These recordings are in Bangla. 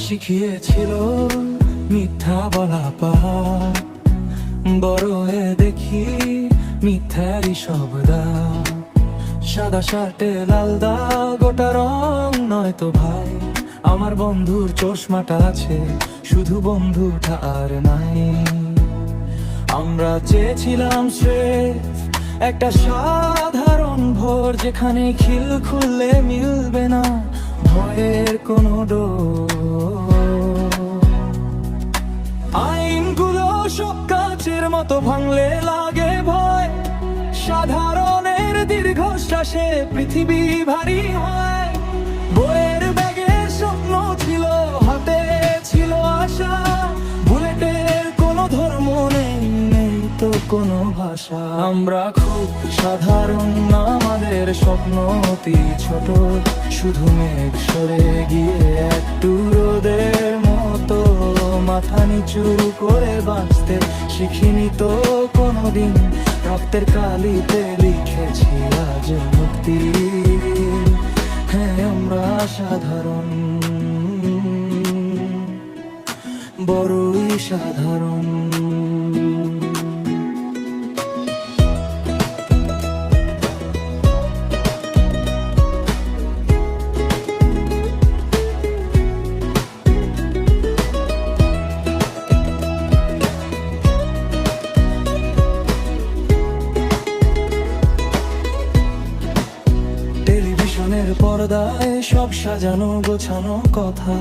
শিখিয়েছিল মিথ্যা বলা পাপ, বড় হয়ে দেখি মিথ্যারই শব্দ। সাদা শার্টে লাল দাগ, ওটা রং নয় তো ভাই। আমার বন্ধুর চশমাটা আছে, শুধু বন্ধুটা আর নাই। আমরা চেয়েছিলাম স্রেফ একটা সাধারণ ভোর, যেখানে খিল খুললে মিলবে না ভয়ের কোনো ডোর। আইনগুলো সব কাচের মতো ভাঙলে লাগে ভয়, সাধারণের দীর্ঘশ্বাসে পৃথিবী ভারী হয়। বইয়ের ব্যাগে স্বপ্ন ছিল, হাতে ছিল আশা, বুলেটের কোনো ধর্ম নেই, নেই তো কোনো ভাষা। আমরা খুব সাধারণ, আমাদের স্বপ্ন অতি ছোট, শুধু মেঘ সরে গিয়ে একটু রোদের মতো। মাথা নিচু করে বাঁচতে শিখিনি তো কোনোদিন, রক্তের কালিতে লিখেছি আজ মুক্তি। হ্যাঁ, আমরা সাধারণ, বড়ই সাধারণ। টেলিভিশনের পর্দায় সব সাজানো গোছানো কথা,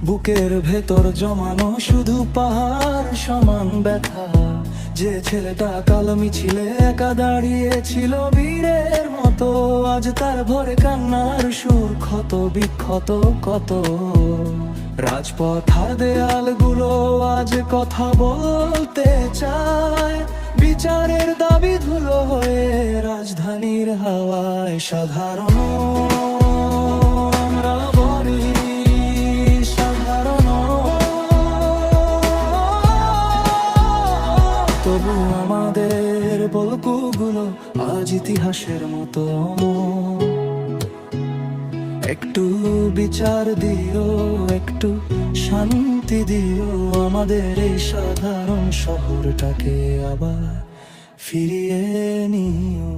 বুকের ভেতর জমানো শুধু পাহাড় সমান ব্যথা। যে ছেলেটা কাল মিছিলে একা দাঁড়িয়েছিল বীরের মতো, আজ তার ভরে কান্নার সুর ক্ষত বিক্ষত কত। রাজপথ আর দেয়ালগুলো আজ কথা বলতে চায়, বিচারের দাবি ধুলো হয়ে রাজধানীর হাওয়ায়। সাধারণ আমরা বলি, সাধারণ তবু আমাদের পলকগুলো আজ ইতিহাসের মতো। একটু বিচার দিও, একটু শান্তি দিও, আমাদের এই সাধারণ শহরটাকে আবার ফিরিয়ে নিও।